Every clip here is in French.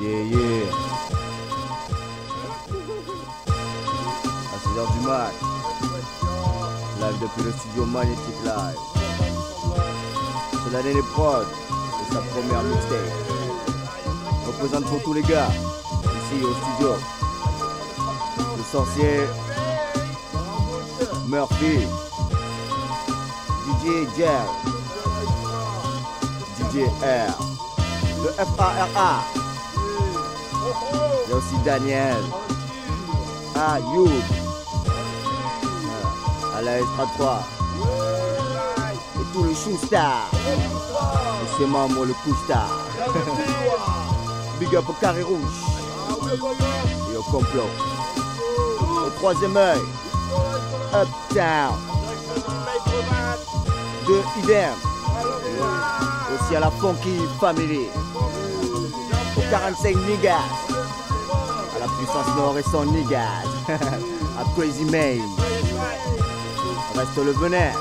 Yeah. À 6h du mat. Live depuis le studio Magnetic Live. C'est l'année des prods et sa première mixtape. Représente pour tous les gars ici au studio. Le sorcier Murphy, DJ Jazz, DJ R, le FARA. Il y a aussi Daniel, Ayoub, à la Extra 3 et tous les Shoostar. Et c'est Mamo le Couchtar. Big up au Carré Rouge et au complot. Au troisième œil, Uptown, de Idem, aussi à la Funky Family, au 45 Niggas, à la puissance nord et son Niggas, à Crazy Maze, reste le venin,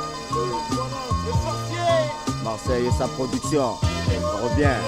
Marseille et sa production, on revient.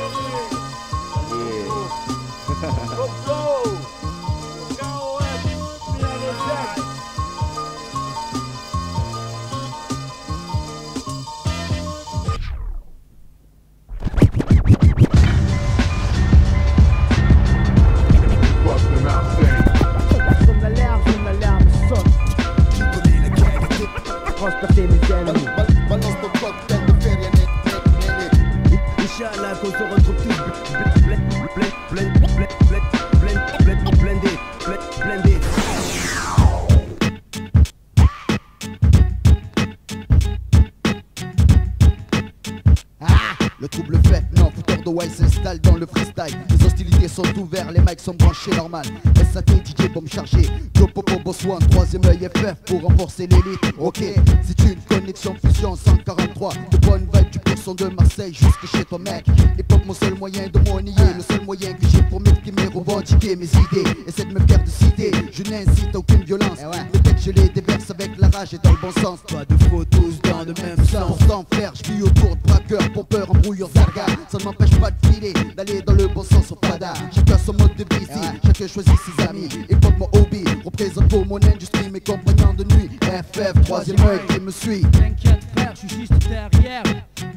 Le trouble fait, non, fouteur de White s'installe dans le freestyle. Les hostilités sont ouvertes, les mics sont branchés normal. SAT, DJ, bombe chargée, Yo Popo, Boss One, troisième œil FF pour renforcer l'élite. Ok, c'est une connexion fusion 143. De bonnes vibes du pur son de Marseille jusque chez toi mec. Hip-hop mon seul moyen de monnayer, le seul moyen que j'ai pour m'exprimer, revendiquer mes idées. Essaie de me faire de citer, je n'incite à aucune violence. Mais dès que je les déverse avec la rage et dans le bon sens. Pas de faux tous dans le même sens. Pourtant frère, je vis autour de braqueurs, pompeurs, embrouilleurs, zargas. Ça ne m'empêche pas de filer, d'aller dans le bon sens au Prada. Chacun son mode de vie ici, chacun choisit ses amis. Hip-hop mon hobby, représente pour mon industrie, mes compagnons de nuit. FF, troisième œil qui me suit. T'inquiète frère, je suis juste derrière.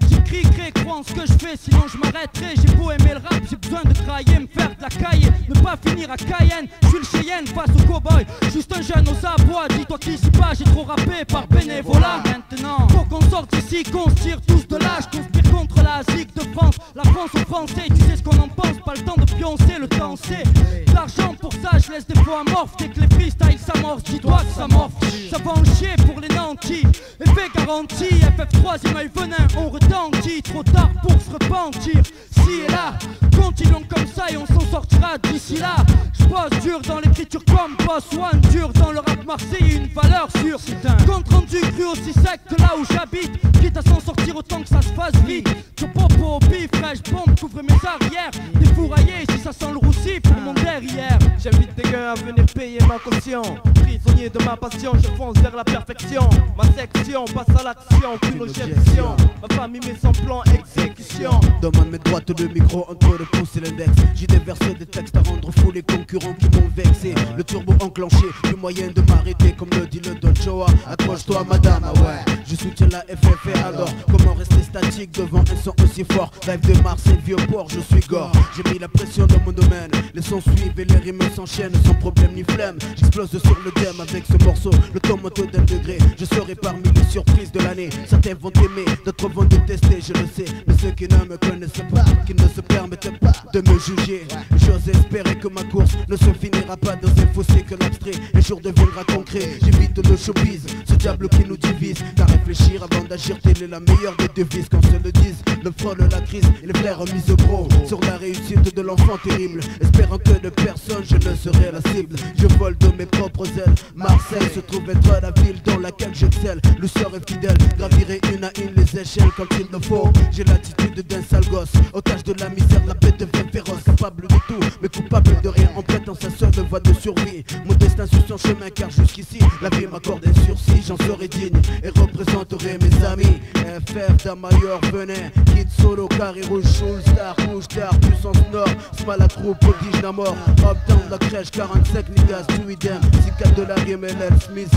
J'écris, crée, crois en ce que je fais, sinon je m'arrêterai. J'ai beau aimer le rap, j'ai besoin de crailler, me faire de la caille, ne pas finir à Cayenne. Je suis le Cheyenne face au cowboy, juste un jeune aux abois. Dis-toi qu'ici pas, j'ai trop rappé par bénévolat. Maintenant, faut qu'on sorte d'ici, qu'on se tire tous de là. Je conspire contre la Zig de France, la France aux Français. Tu sais ce qu'on en pense, pas le temps de pioncer, le temps c'est de l'argent pour ça, je laisse des fois amorphes. Dès que les freestyles s'amorcent, dis-toi que ça morphe. Ça va en chier pour les nantis, effet garanti. FF troisième œil venin, on retentit. Trop tard pour se repentir, si et là. Continuons comme ça et on s'en sortira d'ici là. Je bosse dur dans l'écriture comme Boss One, dur dans le rap marseillais, une valeur sûre. C'est un compte rendu cru aussi sec que là où j'habite. Quitte à s'en sortir autant que ça se fasse vite. Je popo au pif, fraîche bombe, couvre mes arrières. Défouraillé si ça sent le roussi pour mon derrière. J'invite des gars à venir payer ma caution. Prisonnier de ma passion, je fonce vers la perfection. Ma section passe à l'action, qu'une objection. Ma famille met son plan exécution. Demande mes droites le micro entre le pouce et l'index. J'ai déversé des textes à rendre fou les concurrents qui m'ont vexé. Le turbo enclenché, plus moyen de m'arrêter comme le dit le Don Joa. Accroche-toi madame, ah ouais. Je soutiens la FF et alors comment rester statique devant un son aussi fort. Live de Marseille, vieux port, je suis gore. J'ai mis la pression dans mon domaine. Les sons suivent et les rimes s'enchaînent sans problème ni flemme. J'explose sur le thème avec ce morceau. Le ton monte d'un degré. Je serai parmi les surprises de l'année. Certains vont aimer, d'autres vont détester, je le sais. Mais ceux qui ne me connaissent pas, qui ne se permettent pas de me juger, j'ose espérer que ma course ne se finira pas dans un fossé que l'abstrait un jour deviendra concret. J'évite le showbiz, ce diable qui nous divise. Car réfléchir avant d'agir, telle est la meilleure des devises. Qu'on se le dise, le frôle la crise et les flaires mise gros sur la réussite de l'enfant terrible. Espérant que de personne je ne serai la cible. Je vole de mes propres ailes. Marseille se trouve être la ville dans laquelle j'excelle. Le sort est fidèle, gravirai une à une les échelles quand il le faut. J'ai l'attitude d'un sale gosse, otage de la misère, la bête devient féroce. Capable de tout, mais coupable de rien. En prêtant sa seule voie de survie. Mon destin sur son chemin car jusqu'ici la vie m'accorde un sursis. J'en serai digne et représenterai mes amis. FF, Damayor, venez, Kid Solo, Carré Rouge, Soul Star, puissance nord. pas la troupe, prodige la mort. Uptown de la crèche, 45 niggas, tu idem. 6-4 de la rime, LL Smith.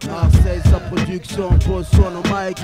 Marseille, sa production, pose son au mic.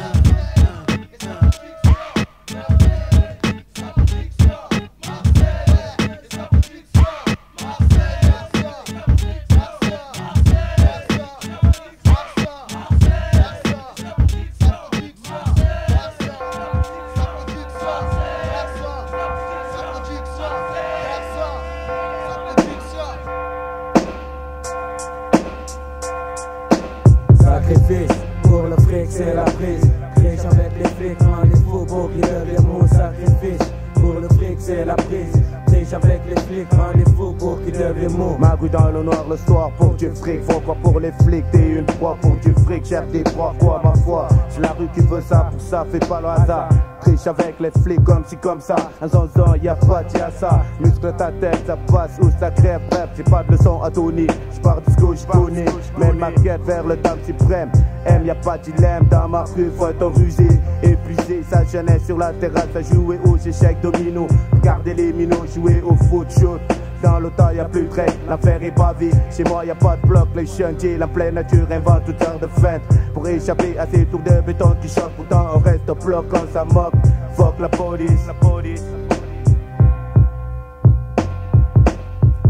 Sacrifice, pour le fric c'est la prise. Triche avec les flics, rend les faux beaux qui deviennent mon sacrifice. Pour le fric c'est la prise. Triche avec les flics, rend les faux beaux qui deviennent mots. Magouille dans le noir le soir pour du fric. Faut quoi pour les flics, t'es une proie pour du fric. Cherche des proies, quoi ma foi. C'est la rue qui veut ça, pour ça fais pas le hasard. Triche avec les flics comme si comme ça. Un zonzon y'a pas de ça. Muscle ta tête, ça passe ou ça crève. Bref, j'ai pas de leçon à donner. J'pars du scout, j'connais. Mène ma quête vers le temps suprême. M, y'a pas de dilemme dans ma rue, faut être rusé. Épuisé, sa jeunesse sur la terrasse à jouer aux échecs domino. Garder les minots, jouer au foot shoot. Dans l'automne y'a plus de règles, l'affaire est pavée. Chez moi y'a pas de bloc, les chantiers, la pleine nature invente toutes sortes de feintes. Pour échapper à ces tours de béton qui choquent, pourtant on reste au bloc quand ça moque. Fuck la police, la police.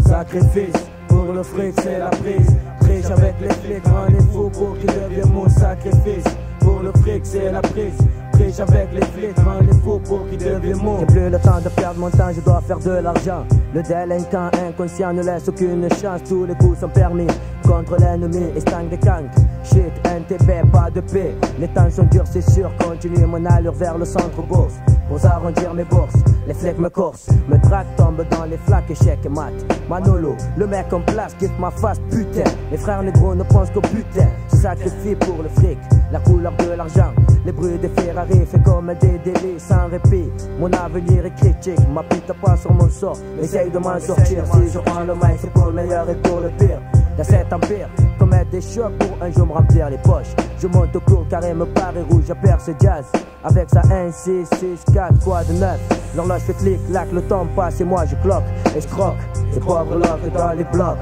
Sacrifice, pour le fric c'est la prise. Triche avec les flics, rend les faux pour qu'ils deviennent mon sacrifice. Pour le fric c'est la prise. Triche avec les flics, rend les faux pour qu'ils deviennent mots. J'ai plus le temps de perdre mon temps, je dois faire de l'argent. Le délinquant inconscient ne laisse aucune chance. Tous les coups sont permis contre l'ennemi et stang des kanks. Shit, NTP, pas de paix. Les temps sont durs, c'est sûr. Continue mon allure vers le centre-bourse. Pour arrondir mes bourses, les flics me coursent. Me traquent, tombe dans les flaques, échec et mat. Manolo, le mec en place, kiffe ma face, putain. Les frères négros ne pensent qu'au putain. Se sacrifie pour le fric, la couleur de l'argent. Les bruits des Ferrari fait comme des délits sans répit. Mon avenir est critique, ma pite pas sur mon sort. Essaye de m'en sortir, si je prends le mic c'est pour le meilleur et pour le pire. Dans cet empire, commettre des chocs pour un jour me remplir les poches. Je monte au court carré, me paraît rouge, je perce jazz. Avec sa 1, 6, 6, 4, quoi de neuf. L'horloge fait clic, clac, le temps passe et moi je cloque. Et je croque, ces pauvres locks dans les blocs.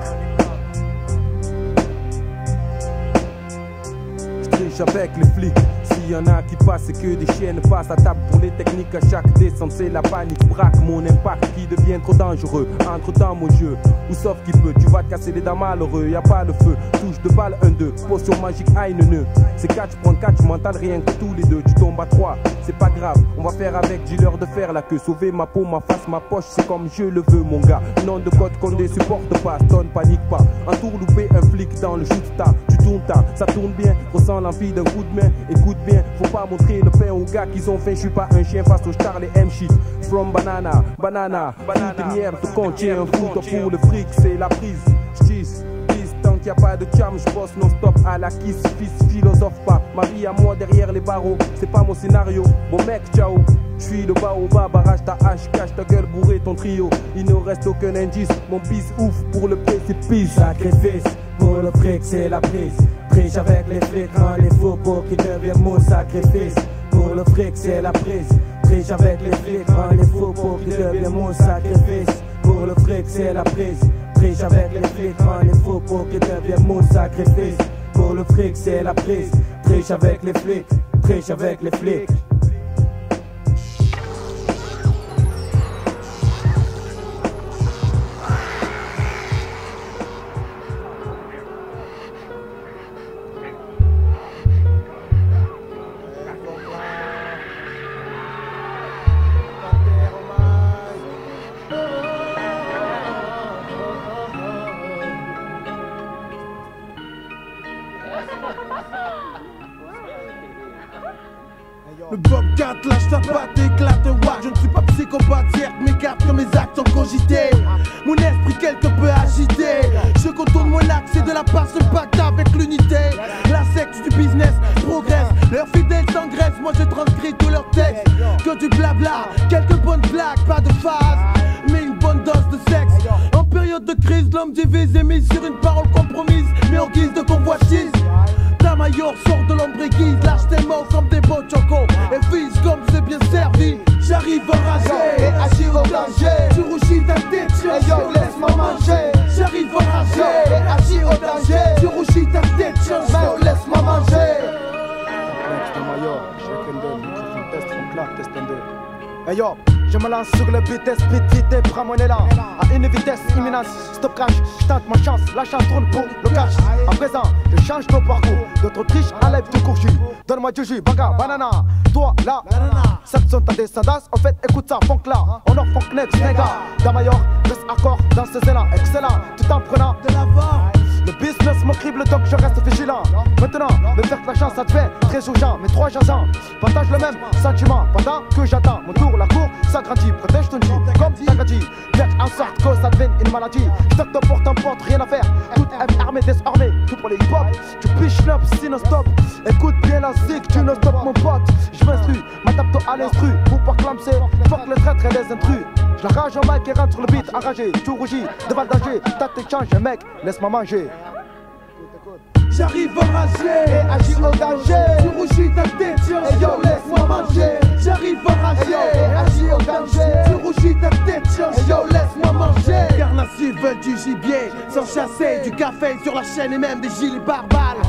Je triche avec les flics. S'il y en a qui passent, c'est que des chiennes passent à table pour les techniques. À chaque descente, c'est la panique. Braque mon impact qui devient trop dangereux. Entre dans mon jeu, ou sauf qui peut. Tu vas te casser les dents malheureux, y a pas le feu. Touche de balle, 1-2. Potion magique, aïe, c'est 4, je prends 4, tu m'entends rien que tous les deux. Tu tombes à 3, c'est pas grave. On va faire avec dealer de faire la queue. Sauver ma peau, ma face, ma poche, c'est comme je le veux, mon gars. Nom de code qu'on ne supporte pas, stone, panique pas. Un tour loupé, un flic dans le shoot star. Tu tournes ta, ça tourne bien. Ressens l'envie d'un coup de main, écoute bien. Faut pas montrer le pain aux gars qu'ils ont faim. Je suis pas un chien face aux stars, les M-shit. From banana, banana, toute merde contient un foot pour le fric, c'est la prise. J'tisse, tant qu'il y a pas de charme, je bosse non-stop à la kiss, fils, philosophe pas. Ma vie à moi derrière les barreaux, c'est pas mon scénario. Bon mec, ciao. Je suis le bas au bas, barrage ta hache, cache ta gueule, bourré ton trio. Il ne reste aucun indice, mon bis ouf pour le précipice. Sacrifice, pour le fric c'est la prise. Triche avec les flics, rend les faux pour qu'ils deviennent mon sacrifice. Pour le fric c'est la prise. Triche avec les flics, rend les faux pour qu'ils deviennent mon sacrifice. Pour le fric c'est la prise. Triche avec les flics, rend les faux pour qu'ils deviennent mon sacrifice. Pour le fric c'est la prise. Triche avec les flics, triche avec les flics. Le Bobcat lâche sa patte et éclate un watt. Je ne suis pas psychopathe, certes mes cartes que mes actes sont cogités. Mon esprit quelque peu agité. Je contourne mon axe et de la part se pacte avec l'unité. La secte du business progresse. Leurs fidèles s'engraissent, moi je transcris tous leurs textes. Que du blabla, quelques bonnes blagues, pas de phase, mais une bonne dose de sexe. En période de crise, l'homme divise et mise sur une parole compromise, mais en guise de convoitise. Maillot sort de l'ombre aiguise, lâche tes mots comme des beaux chocos et vise comme c'est bien servi. J'arrive enragé et agir au danger. Tu rougis ta tête, yo, je me lance sur le vitesse, vite et prends mon élan. À une vitesse imminente, stop crash, je tente ma chance, la chance tourne pour le cash. À présent, je change ton parcours, d'autres triches enlèvent du court jus. Donne-moi du jus, baga, banana, toi là, cette sont ta descendance, en fait écoute ça, funk là, on offre funk next, nègre. D'Amayor, reste accord dans ces élans, excellent, tout en prenant de l'avant. Le business me crible donc je reste vigilant. Maintenant, me faire que la chance ça devient très urgent. Mes trois jasants partagent le même sentiment. Pendant que j'attends mon tour, la cour s'agrandit. Protège ton G, comme t'as dit. Faire en sorte que ça devienne une maladie. Stock top pour ton pote, rien à faire. Tout est armé désormais, tout pour les hip-hop. Tu piches l'up, sinon stop. Écoute bien la zig, tu ne stop mon pote. Je m'instrue, m'adapte à l'instru. Pour pas clamser, fuck les traîtres et les intrus. Je la rage en mic et rentre sur le beat, enragé. Tu rougis, devant le danger. T'as tes changes, mec, laisse-moi manger. J'arrive enragé et agis au danger. Tu rougis ta tête, et yo laisse-moi manger. J'arrive enragé et agis au danger. Tu rougis ta tête, et yo laisse-moi manger. Carnassiers veulent du gibier, sans chasser, du café sur la chaîne et même des gilets pare-balles.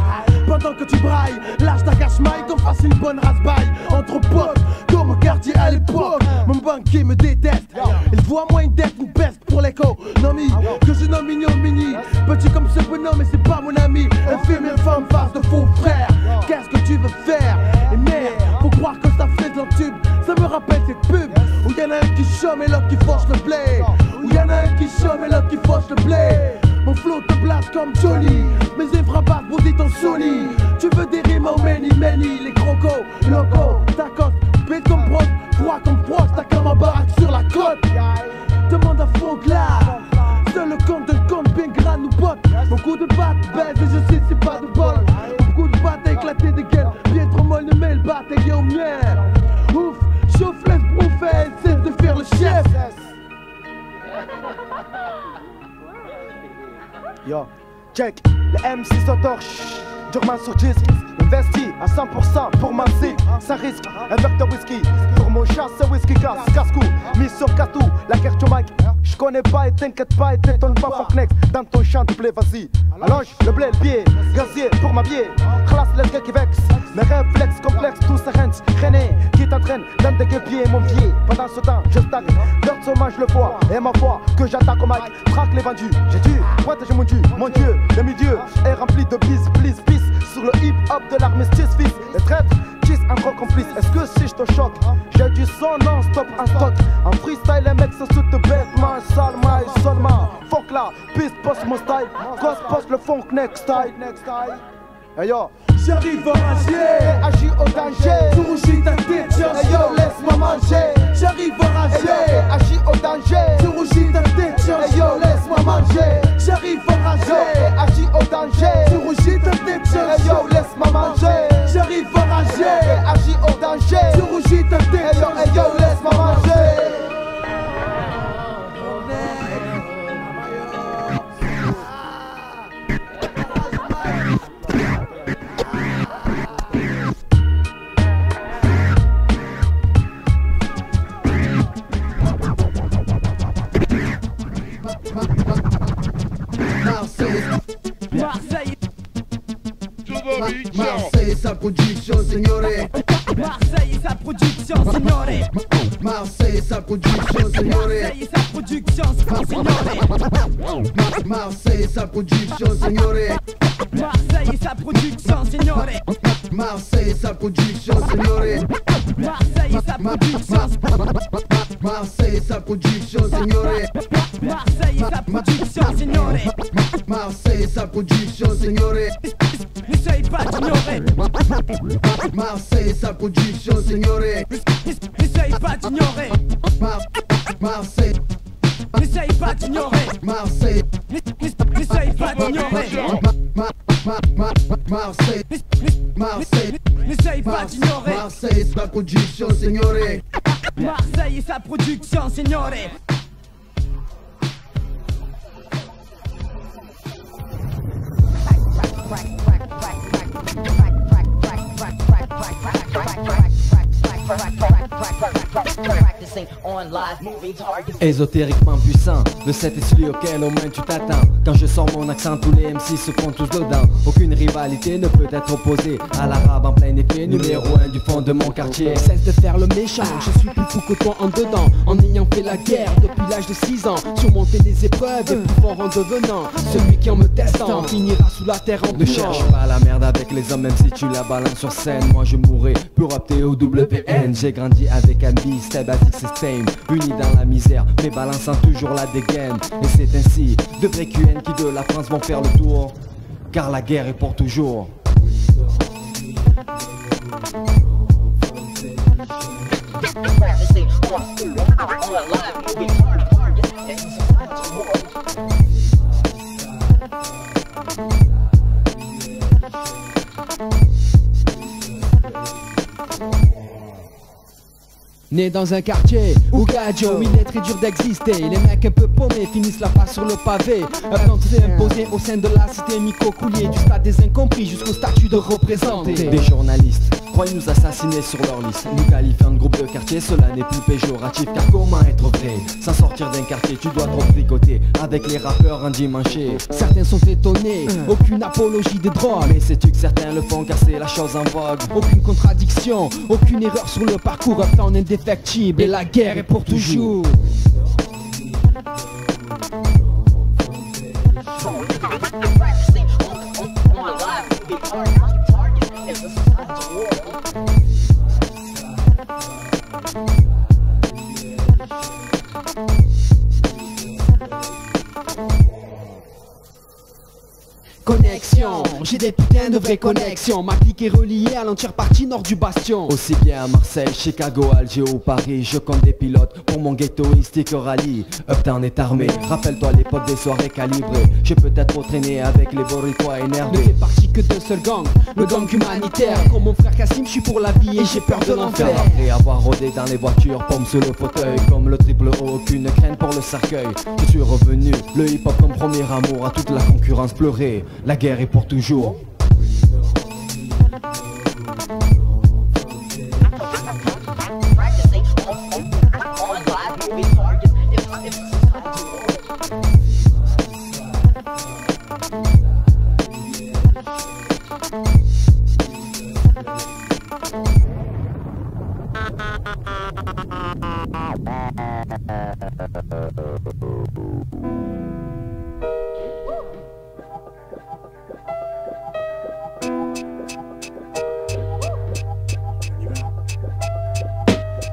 Pendant que tu brailles, lâche ta cache-maille, qu'on fasse une bonne race-baille. Entre potes, comme au quartier à l'époque. Mon banquier me déteste, il voit moi une dette, une peste pour l'économie. Que je nomme mignon mini, petit comme ce bonhomme, mais c'est pas mon ami. Un film et une femme face de faux frères. Qu'est-ce que tu veux faire? Et merde, faut croire que ça fait de l'entube. Ça me rappelle cette pub où y'en a un qui chôme et l'autre qui fauche le blé. Où y'en a un qui chôme et l'autre qui fauche le blé. Mon flow te place comme Johnny, mes œuvres basses bondit ton Sony. Tu veux des rimes au many, les crocos, locaux, tacos, bête comme brosse, froid comme frost, t'as comme un baraque sur la côte. Demande à Funk là, seul le compte d'un compte bien gras nous botte. Mon coup de batte baisse et je sais c'est pas de bol. Mon coup de batte a éclaté des gueules, bien trop molle ne met le batte et au mien. Ouf, chauffe laisse bouffer, cesse de faire le chef. Yo, check, les MC s'entorchent, durement sur disque. Investi à 100% pour ma zig, ça risque un vecteur whisky. Pour mon chat c'est whisky casse-cou, mis sur Katou, la guerre du mic. J'connais pas et t'inquiète pas et t'étonne pas Funk Next. Dans ton champ de blé vas-y, allonge le blé, le pied, gazier pour ma biais. Classe les gars qui vexent, mes réflexes complexes, tous ces rents, traînés, qui t'entraînent dans des guépiers mon pied. Pendant ce temps je stagne, leur sommage le foie. Et ma foi que j'attaque au mic, traque les vendus. J'ai dû protéger mon dieu, le milieu est rempli de bis, please, peace. Sur le hip-hop de l'armistice, fils, les traîtres kiss un gros complice. Est-ce que si je te choque, j'ai du son non-stop en stock. En freestyle, les mecs se sautent de bêtement, seulement et seulement. Funk là, piste, post mon style, gosse post le funk next style. Hey yo, j'arrive enragé, agis au danger. Tu rougis ta tête, hey yo, laisse-moi manger. J'arrive enragé, agis au danger. Tu rougis ta tête, hey yo, laisse-moi manger. J'arrive enragé, agis au danger. Tu rougis ta tête, hey yo, laisse-moi manger. J'arrive enragé, agis au danger. Tu rougis ta tête, hey yo, laisse-moi manger. Marseille et sa production, signore. Marseille et sa production, signore. Marseille et sa production, signore. Marseille et sa production, signore. Marseille et sa production, signore. Marseille et sa production, signore. Marseille et sa production, signore. Marseille et sa production, Marseille et sa production, signore. Marseille et sa production, signore. Marseille et sa production, signore. N'essaye pas d'ignorer. Marseille et sa production, signore. N'essaye pas d'ignorer. Marseille. N'essaye pas d'ignorer. Marseille. N'essaye pas d'ignorer. Marseille. Marseille. N'essaye pas d'ignorer. Marseille et sa production, signore. Marseille et sa production, signore. Practicing Ésotériquement puissant, le set est celui auquel au moins tu t'attends. Quand je sors mon accent, tous les MC se font tous dedans. Aucune rivalité ne peut être opposée à l'arabe en plein effet, numéro 1 du fond de mon quartier. Cesse de faire le méchant, je suis plus fou que toi en dedans. En ayant fait la guerre depuis l'âge de 6 ans, surmonter les épreuves et plus fort en devenant celui qui en me testant finira sous la terre en Ne cherche pas la merde avec les hommes, même si tu la balances sur scène. Moi je mourrai pour opter au WN. J'ai grandi avec Ambi, Steb, Azix et Stame, unis dans la misère, mais balançant toujours la dégaine. Et c'est ainsi de vrais QN qui de la France vont faire le tour, car la guerre est pour toujours. Né dans un quartier où Gadjo, il est très dur d'exister. Les mecs un peu paumés finissent la face sur le pavé. Avant de s'imposer au sein de la cité Micro-Coulier, du stade des incompris jusqu'au statut de représenté. Des journalistes croient nous assassiner sur leur liste, nous qualifiant de groupe de quartier, cela n'est plus péjoratif. Car comment être vrai sans sortir d'un quartier? Tu dois trop tricoter avec les rappeurs endimanchés. Certains sont étonnés, aucune apologie des drogues. Mais sais-tu que certains le font car c'est la chose en vogue? Aucune contradiction, aucune erreur sur le parcours, un temps indéfectible. Et la guerre est pour toujours. Connexion, j'ai des putains de vraies connexions. Ma clique est reliée à l'entière partie nord du bastion. Aussi bien à Marseille, Chicago, Alger ou Paris, je compte des pilotes pour mon ghettoistique rallye. Uptown est armé, rappelle-toi l'époque des soirées calibrées. J'ai peut-être trop traîné avec les Boricua énervés. Ne fais partie que d'un seul gang, le gang humanitaire. Comme mon frère Kassim, je suis pour la vie et j'ai peur de l'enfer. Après avoir rôdé dans les voitures, pomme sur le fauteuil, comme le triple O, aucune crainte pour le cercueil. Je suis revenu, le hip-hop comme premier amour, à toute la concurrence pleurée. La guerre est pour toujours.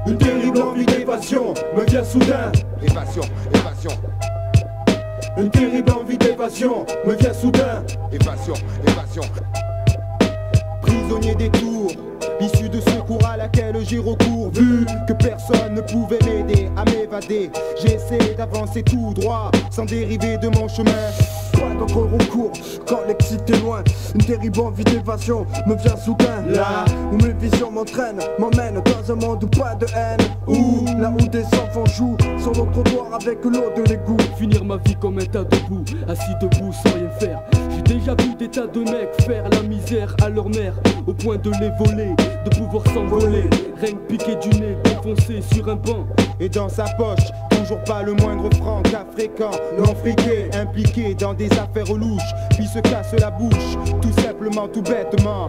Une terrible envie d'évasion me vient soudain. Évasion, évasion. Une terrible envie d'évasion me vient soudain. Évasion, évasion. Prisonnier des tours, l'issue de secours à laquelle j'ai recours. Vu que personne ne pouvait m'aider à m'évader, j'ai essayé d'avancer tout droit sans dériver de mon chemin. Pas d'autre recours quand l'exit est loin. Une terrible envie d'évasion me vient soudain. Là où mes visions m'entraînent, m'emmènent dans un monde où pas de haine. Où là où des enfants jouent sur le trottoir avec l'eau de l'égout. Finir ma vie comme un tas de boue, assis debout sans rien faire. J'ai déjà vu des tas de mecs faire la misère à leur mère, au point de les voler, de pouvoir s'envoler. Rien que piqué du nez, défoncé sur un banc. Et dans sa poche, toujours pas le moindre franc. Cas fréquent, non friqué, impliqué dans des affaires louches, puis se casse la bouche, tout simplement, tout bêtement.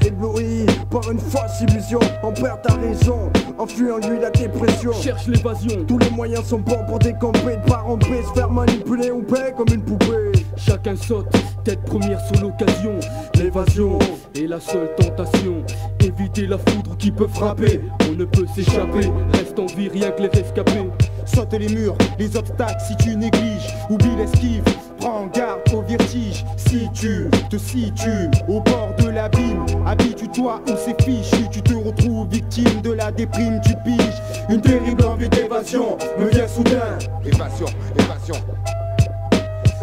Ébloui par une fausse illusion, on perd ta raison, enfuit en lui la dépression. Cherche l'évasion, tous les moyens sont bons pour décamper, de pas ramper, se faire manipuler ou payer comme une poupée. Chacun saute, tête première sur l'occasion. L'évasion est la seule tentation. Éviter la foudre qui peut frapper. On ne peut s'échapper, reste en vie rien que les rescapés. Saute les murs, les obstacles si tu négliges. Oublie l'esquive, prends garde au vertige. Si tu te situes au bord de l'abîme, habitue-toi où c'est fichu. Tu te retrouves victime de la déprime, tu piges. Une terrible envie d'évasion me vient soudain. Évasion, évasion.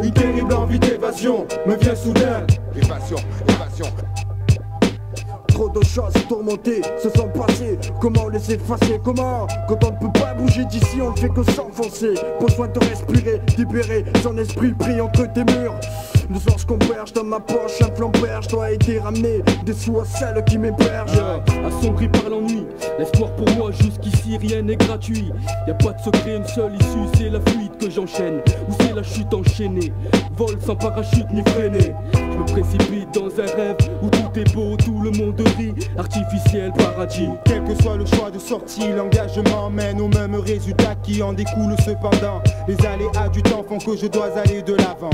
Une terrible envie d'évasion me vient soudain. Évasion, évasion. Trop de choses tourmentées se sont passées. Comment les effacer? Comment? Quand on ne peut pas bouger d'ici, on ne fait que s'enfoncer. Besoin de respirer, libérer son esprit pris entre tes murs. Le soir je converge dans ma poche, un flamberge, je dois aider ramener des sous à celles qui m'hébergent. Assombri par l'ennui, l'espoir pour moi jusqu'ici rien n'est gratuit. Y'a pas de secret, une seule issue, c'est la fuite que j'enchaîne. Ou c'est la chute enchaînée, vol sans parachute ni freiné. Je me précipite dans un rêve où tout est beau, tout le monde rit, artificiel paradis. Quel que soit le choix de sortie, l'engagement mène au même résultat qui en découle cependant. Les aléas du temps font que je dois aller de l'avant.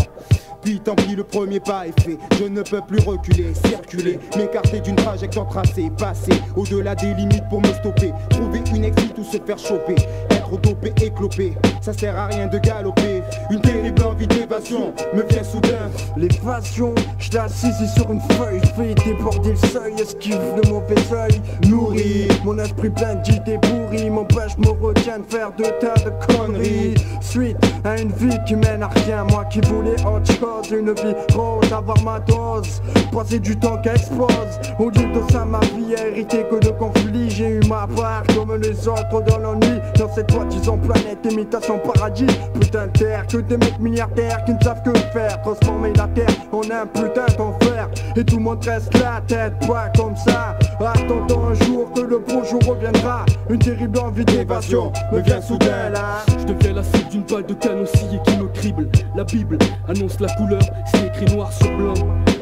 Puis tant pis, le premier pas est fait. Je ne peux plus reculer, circuler, m'écarter d'une trajectoire tracée, passer au-delà des limites pour me stopper. Trouver une exit ou se faire choper, être dopé et clopé, ça sert à rien de galoper. Une terrible envie d'évasion me vient soudain. L'évasion, je l'assise sur une feuille, fais déborder le seuil, esquive le mauvais œil. Nourri, mon esprit plein d'idées pourries m'empêche, me retient de faire de tas de conneries. Suite à une vie qui mène à rien, moi qui voulais autre chose, une vie rose, avoir ma dose, passer du temps qui explose. Au lieu de ça, ma vie a hérité que de conflits. J'ai eu ma part comme les autres dans l'ennui. Dans cette soi-disant planète, imitation paradis. Putain de terre, que des mecs milliardaires qui ne savent que faire. Transformer la terre en un putain d'enfer. Et tout le monde reste la tête, pas comme ça. Attendant un jour que le beau jour reviendra. Une terrible envie d'évasion me vient soudain là. Je deviens la cible d'une balle de canon scié qui me crible. La Bible annonce la couleur, c'est écrit noir sur blanc.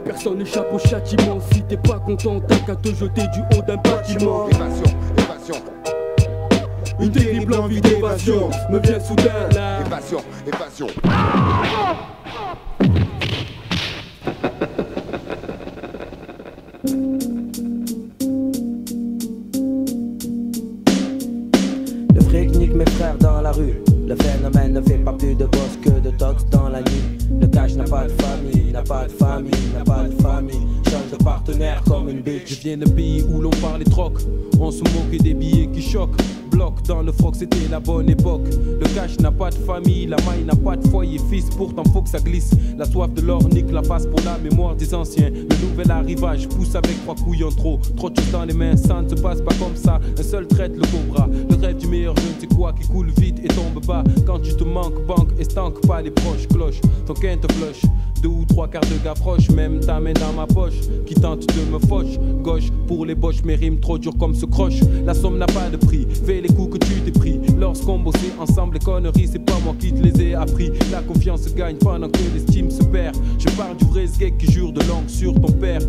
Personne n'échappe au châtiment. Si t'es pas content, t'as qu'à te jeter du haut d'un bâtiment. Évasion, évasion. Une terrible envie d'évasion me vient soudain là. Évasion, évasion. Le fric nique mes frères dans la rue. Le phénomène ne fait pas plus de boss que de tox dans la nuit. Le cash n'a pas de famille, n'a pas de famille, n'a pas de famille. Change de partenaire comme une bitch. Je viens d'un pays où l'on parle les trocs. On se moque des billets qui choquent. Bloc dans le froc, c'était la bonne époque. Le cash n'a pas de famille, la maille n'a pas de foyer. Fils, pourtant faut que ça glisse. La soif de l'or nique la face pour la mémoire des anciens. Le nouvel arrivage pousse avec 3 couilles en trop. Trop de choses dans les mains, ça ne se passe pas comme ça. Un seul traite le cobra. Le rêve du meilleur, je ne sais quoi, qui coule vite et tombe bas. Quand tu te manques, banque et stank pas les proches. Cloche, ton quin te flush. 2 ou 3 quarts de gars proches, même ta main dans ma poche. Qui tente de me fauche. Gauche pour les boches, mes rimes trop dures comme ce croche. La somme n'a pas de prix, fais les coups que tu t'es pris. Lorsqu'on bossait ensemble, les conneries, c'est pas moi qui te les ai appris. La confiance gagne pendant que l'estime se perd. Je parle du vrai skate qui jure de langue sur ton père.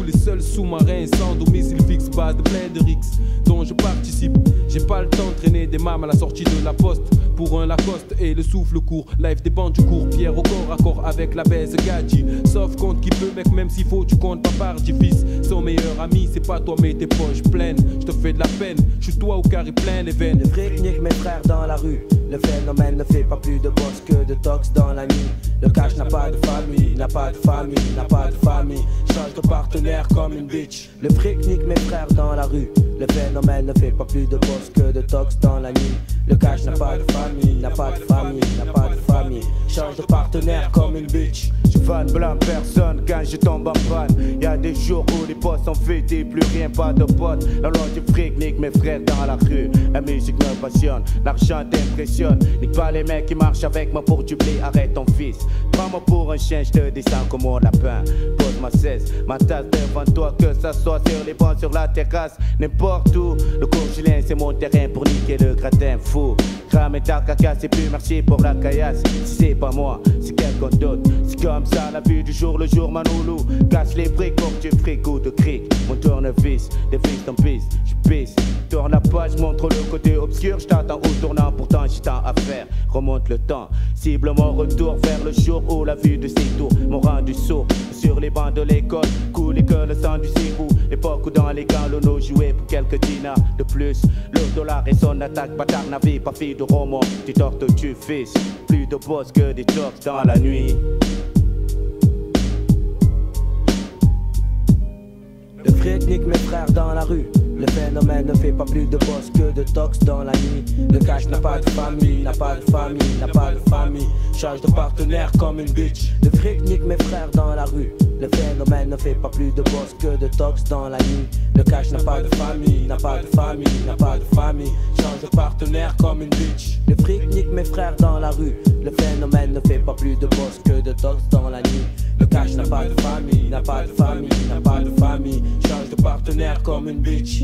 Les seuls sous-marins sans domicile fixe, base de plein de rixes dont je participe. J'ai pas le temps de traîner des mâmes à la sortie de la poste. Pour un Lacoste et le souffle court. Life dépend du cours, pierre au corps à corps avec la baise gadget. Sauf compte qui peut, mec, même s'il faut, tu comptes pas par fils. Son meilleur ami, c'est pas toi, mais tes poches pleines. Je te fais de la peine, je suis toi au carré plein les veines. Le fric nique mes frères dans la rue. Le phénomène ne fait pas plus de boss que de tox dans la nuit. Le cash n'a pas de famille, n'a pas de famille, n'a pas de famille. Change de partenaire comme une bitch. Le fric nique mes frères dans la rue. Le phénomène ne fait pas plus de boss que de tox dans la nuit. Le cash n'a pas de famille, n'a pas de famille, n'a pas de famille. Change de partenaire comme une bitch. Je vanne blanc personne quand je tombe en panne. Y'a des jours où les postes sont faits et plus rien, pas de potes. La loi du fric nique mes frères dans la rue. La musique me passionne, l'argent t'impressionne. Nique pas les mecs qui marchent avec moi pour du blé, arrête ton fils. Prends-moi pour un chien, je te descends comme un lapin. Pose ma cesse, ma tasse devant toi, que ça soit sur les bancs, sur la terrasse, n'importe où. Le Courgilin c'est mon terrain pour niquer le gratin fou. Cramer ta caca, c'est plus merci pour la caillasse. Si c'est pas moi, c'est quelqu'un d'autre. C'est comme ça la vie du jour, le jour manoulou. Casse les briques pour que tu fric ou de cric. Mon tournevis, des fils en piste, je pisse. Tourne la page, montre le côté obscur. Je t'attends au tournant, pourtant j'ai tant à faire. Remonte le temps, cible mon retour vers le jour où la vue de ces tours m'ont rendu sourd. Sur les bancs de l'école, coulé que le sang du cibou. L'époque où dans les camps l'on jouait pour quelques dinars de plus. Le dollar et son attaque, bâtard n'avait pas fait de roman. Tu tortes, tu fils, plus de boss que des tops dans la nuit. Le fric nique mes frères dans la rue. Le phénomène ne fait pas plus de boss que de tox dans la nuit. Le cash n'a pas de famille, n'a pas de famille, n'a pas de famille. Change de partenaire comme une bitch. Le fric nique mes frères dans la rue. Le phénomène ne fait pas plus de boss que de tox dans la nuit. Le cash n'a pas de famille, n'a pas de famille, n'a pas de famille. Change de partenaire comme une bitch. Le fric nique mes frères dans la rue. Le phénomène ne fait pas plus de boss que de tox dans la nuit. Le pas de famille, n'a pas de famille. Change de partenaire comme une bitch.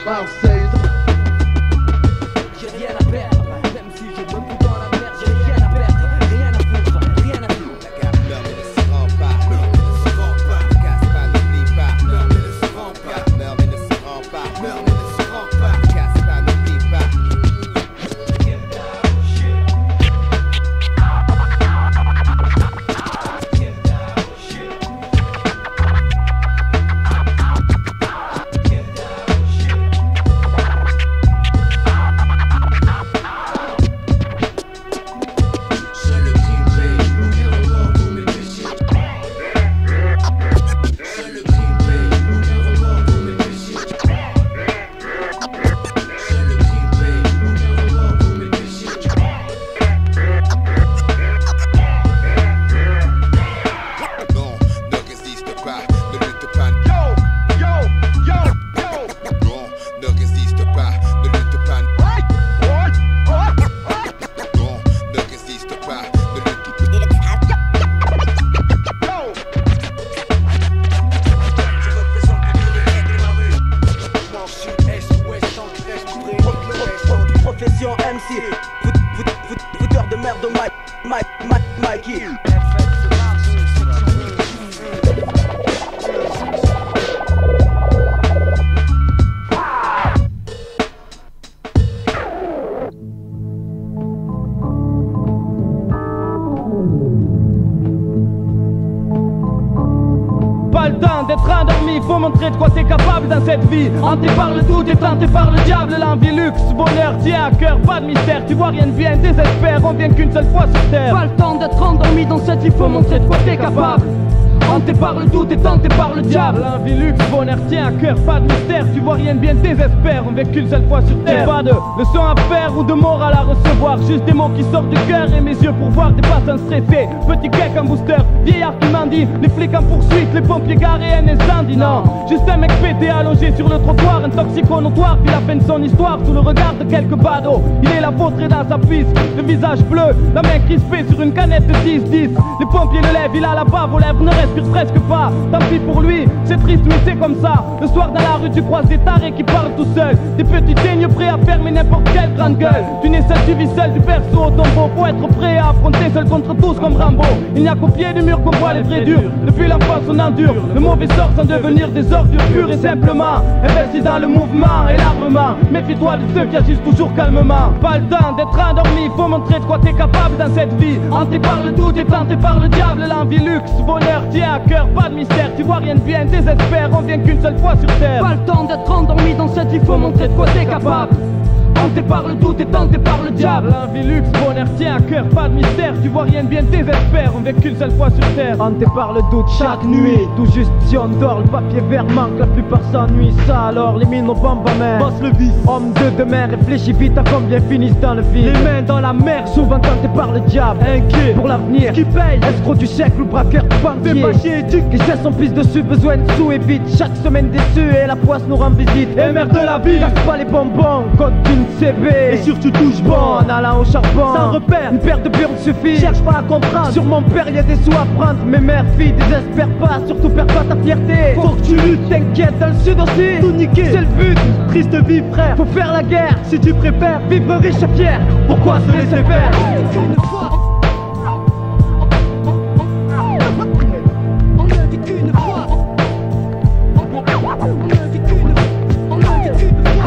Marseille. J'ai rien à perdre, même si j'ai beaucoup dans la merde, j'ai rien à perdre, rien à foutre, rien à foutre. La gamme meurt mais ne se rend pas, meurt mais ne se rend pas, casse pas, n'oublie pas, meurt mais ne se rend pas, meurt mais ne se rend pas, meurt mais ne se rend pas, casse pas, n'oublie pas. montrer de quoi t'es capable dans cette vie. Hanté par le doute et tenté par le diable. L'envie, luxe, bonheur, tient à cœur, pas de mystère. Tu vois rien de bien, désespère, on vient qu'une seule fois sur terre. Pas le temps d'être endormi dans cette vie, faut montrer de quoi t'es capable. Hanté par le doute et tenté par le diable. L'envie, luxe, bonheur, tient à cœur, pas de mystère. Tu vois rien de bien, désespère, on vient qu'une seule fois sur terre. Pas de leçons à faire ou de morale à recevoir, juste des mots qui sortent du cœur et mes yeux pour voir des passants stressés. Petit cake en booster, vieillard qui mendie, les flics en poursuite, les pompiers garés, un incendie. Non, juste un mec pété allongé sur le trottoir, un toxico notoire, puis la fin de son histoire sous le regard de quelques badauds. Il est là vautré dans sa piste, le visage bleu, la main crispée sur une canette de 10-10. Les pompiers le lèvent, il a la bave aux lèvres, ne respire presque pas. Tant pis pour lui, c'est triste mais c'est comme ça. Le soir dans la rue tu croises des tarés qui parlent tout seuls, des petits daignes prêts à fermer n'importe quelle grande gueule. Tu n'es seul, tu vis seul, du berceau au tombeau. Faut être prêt à affronter seul contre tous comme Rambo. Il n'y a qu'au pied du mur qu'on voit les vrais durs. Depuis l'enfance on endure le mauvais sort sans devenir des ordures pures et simplement investis dans le mouvement et l'armement. Méfie-toi de ceux qui agissent toujours calmement. Pas le temps d'être endormi, faut montrer de quoi t'es capable dans cette vie. Hanté par le doute et tenté par le diable. L'envie, luxe, bonheur, tient à cœur, pas de mystère. Tu vois rien de bien, désespère, on vient qu'une seule fois sur terre. Pas le temps d'être endormi dans cette vie, faut montrer de quoi t'es capable. Hanté par le doute et tenté par le diable. L'envie, luxe, bonheur, tient à cœur, pas de mystère. Tu vois rien de bien, désespère, on vient qu'une seule fois sur terre. Hanté par le doute chaque nuit, tout juste si on dort, le papier vert manque, la plupart s'ennuient. Ça alors, les mines au bamba main, bosse le vice. Homme de demain, réfléchis vite à combien finissent dans le vide. Les mains dans la mer, souvent tenté par le diable. Inquiet pour l'avenir, qui paye, escroc du siècle ou braqueur du banquier. Fais pas chier, éduque, qui sait son fils dessus, besoin de sous et vite. Chaque semaine déçu et la poisse nous rend visite. Et merde de la vie, casse pas les bonbons, code d'une CB. Et surtout touche bon en allant au charbon. Sans repère, une paire de burnes suffit. Cherche pas à comprendre, sur mon père y a des sous à prendre. Mais mère, fille, désespère pas, surtout perds pas ta fierté. Faut que tu luttes, t'inquiète, dans le sud aussi. Tout niquer, c'est le but, triste vie frère. Faut faire la guerre, si tu préfères vivre riche et fier. Pourquoi se laisser faire? Une fois.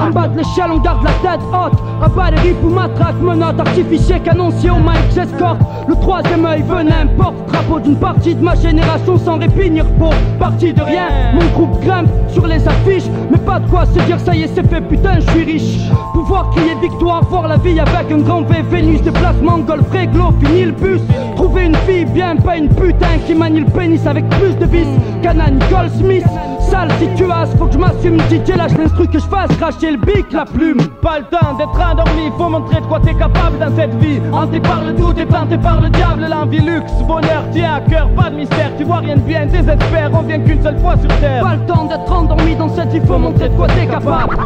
En bas de l'échelle, on garde la tête haute. Rabat les rips ou matraque, menottes, artificier, canoncier au mic, j'escorte. Le troisième œil venin porte drapeau d'une partie de ma génération sans répit ni repos. Parti de rien, mon groupe grimpe sur les affiches. Mais pas de quoi se dire ça y est c'est fait, putain je suis riche. Pouvoir crier victoire, voir la vie avec un grand V. Vénus, déplacement, golf, réglo, fini le bus. Trouver une fille bien, pas une putain qui manie le pénis avec plus de vis qu'Anna Nicole Smith. Sale situasse, faut que je m'assume, DJ lâche l'instru que je fasse cracher le bic, la plume. Pas le temps d'être endormi, faut montrer de quoi t'es capable dans cette vie. Hanté par le doute et tenté par le diable. L'envie, luxe, bonheur, tient à cœur, pas de mystère. Tu vois rien de bien, désespère, on vient qu'une seule fois sur terre. Pas le temps d'être endormi dans cette vie, faut montrer de quoi t'es capable.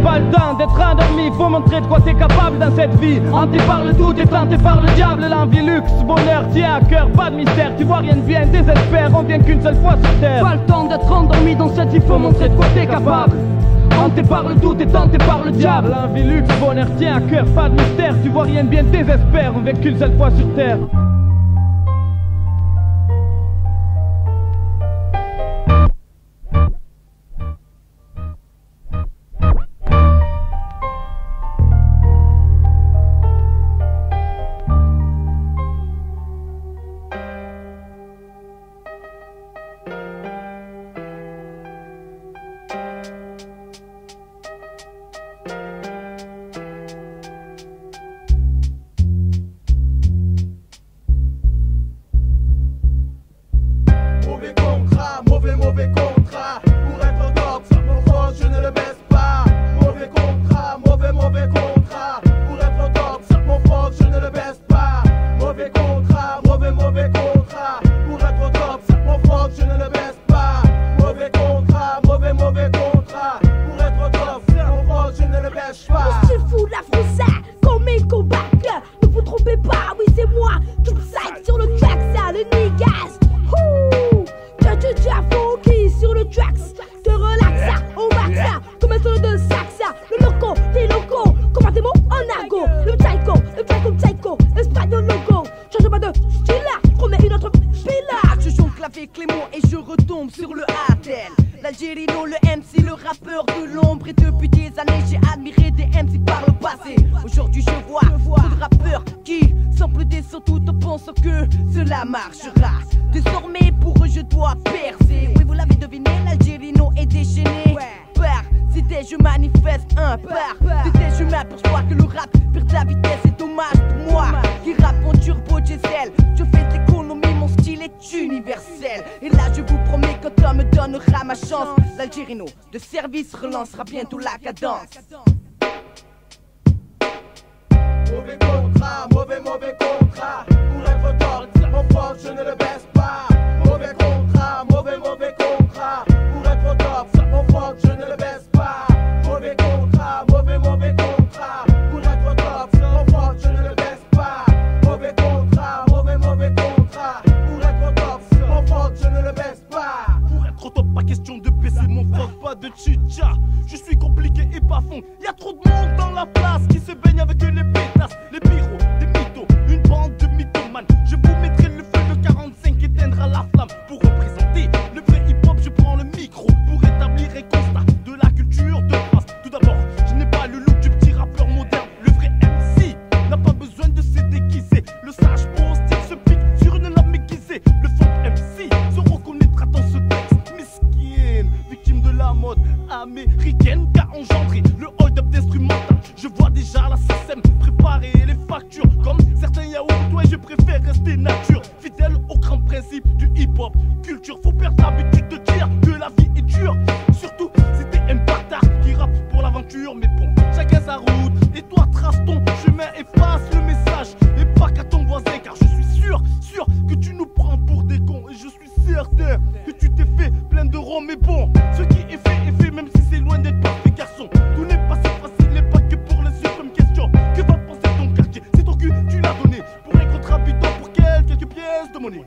Pas le temps d'être endormi, faut montrer de quoi t'es capable dans cette vie. Hanté par le doute et tenté par le diable. L'envie, luxe, bonheur, tient à cœur, pas de mystère. Tu vois rien de bien, désespère, on vient qu'une seule fois sur terre. Pas le temps d'être endormi dans cette vie, faut montrer de quoi t'es capable. Hanté par le doute et tenté par le diable. L'envie, luxe, bonheur, tient à cœur, pas de mystère. Tu vois rien de bien, désespère, on vient qu'une seule fois sur terre. même si par le passé. Aujourd'hui je vois trop de rappeurs qui, sans plaider sur tout, pensent que cela marchera. Désormais pour eux je dois percer. Oui, vous l'avez deviné, l'Algérino est déchaîné. Par cité je manifeste un par cité je m'aperçois que le rap perd de la vitesse. C'est dommage pour moi qui rappe en turbo diesel. Je fais de l'économie, mon style est universel. Et là je vous promets que Tom me donnera ma chance. L'Algérino de service relancera bientôt la cadence. Mauvais contrat, mauvais contrat. Pour être tort, mon fuck, je ne le baisse pas. Mauvais contrat, mauvais contrat. Pour être top, mon fuck, je ne le baisse pas. Mauvais contrat, mauvais contrat. Pour être top, mon fuck, je ne le baisse pas. Mauvais contrat, mauvais contrat. Pour être top, mon fuck, je ne le baisse pas. Pour être top, pas question de baisser mon fuck, pas de chicha. Je suis compliqué et pas fond. Y'a trop de monde dans la place qui se baigne avec les pétasses, les pyros, des mythos, une bande de mythomanes. Je vous mettrai le feu de 45 qui éteindra la flamme. Pour représenter le vrai hip-hop, je prends le micro pour établir un constat de la culture de face. Tout d'abord, je n'ai pas le look du petit rappeur moderne. Le vrai MC n'a pas besoin de se déguiser. Le sage beau style se pique sur une lame aiguisée. Le faux MC se reconnaîtra dans ce texte. Miskin, victime de la mode américaine qu'a engendré le hold-up d'instrumental. Je vois déjà la SACEM préparer les factures comme certains yaourts. Toi, je préfère rester nature, fidèle au grand principe du hip-hop. Culture, faut perdre l'habitude de dire que la vie est dure. Surtout si t'es un bâtard qui rappe pour l'aventure. Mais bon, chacun sa route et toi trace ton chemin et passe le message. Et pas qu'à ton voisin, car je suis sûr que tu nous prends pour des cons. Et je suis certain que tu t'es fait plein de rond. Mais bon, ce qui est fait, même si c'est loin d'être parfait, garçon. Tout n'est pas si facile et pas que pour les suprêmes questions. Que va penser ton quartier? C'est ton cul, tu l'as donné pour un contrat bidon pour quelques pièces de monnaie.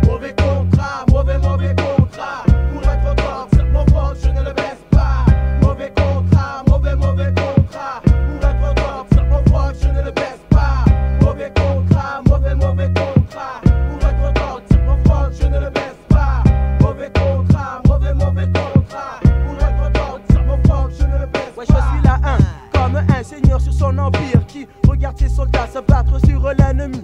Mauvais contrat, mauvais contrat. Pour être top, mon fuck, je ne le baisse pas. Mauvais contrat, mauvais contrat. Pour être top, mon fuck, je ne le baisse pas. Mauvais contrat, mauvais contrat. Pour être top, mon fuck, je ne le baisse pas. Mauvais contrat, mauvais contrat. Pour être top, mon fuck, je ne le baisse pas. Ouais, je suis là comme un seigneur sur son empire qui regarde ses soldats se battre sur l'ennemi.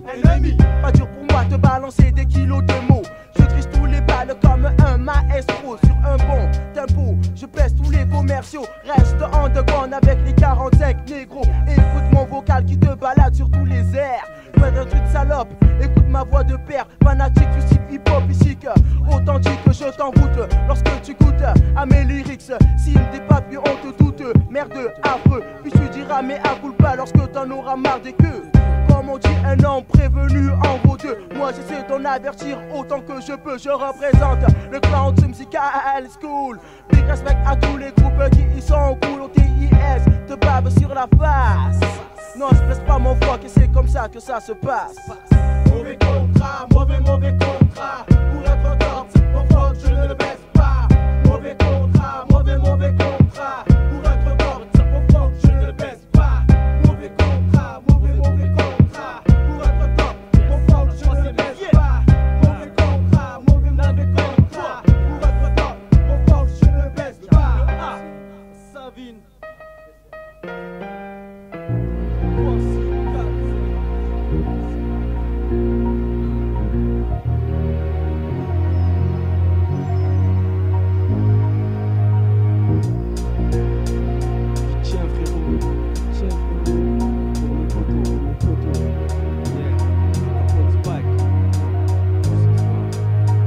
Pas dur pour moi de balancer des kilos de mots. Je triche tous les balles comme un maestro sur un bon tempo. Je pèse tous les commerciaux. Reste underground avec les 45 négros. Écoute mon vocal qui te balade sur tous les airs. Loin d'un truc salope, écoute ma voix de père. Fanatique du style hip-hop ici que authentique, je t'envoûte lorsque tu goûtes à mes lyrics. Signe des papiers, on te doute, merde affreux. Puis tu diras mais à culpa lorsque t'en auras marre des queues. Comme on dit, un homme prévenu en vaut deux. Moi j'essaie d'en avertir autant que je peux. Je représente le clan musical school. Big respect à tous les groupes qui y sont cool. Au TIS, te bave sur la face. Non, je baisse pas mon fuck et c'est comme ça que ça se passe. Mauvais contrat, mauvais contrat. Pour être top, mon fuck, je ne le baisse pas. Mauvais contrat, mauvais contrat. Pour être top, mon fuck, je ne le baisse pas. Mauvais contrat, mauvais contrat. Pour être top, mon fuck, je ne le baisse pas. Mauvais contrat, mauvais contrat. Pour être top, mon fuck, je ne le baisse pas. Savine.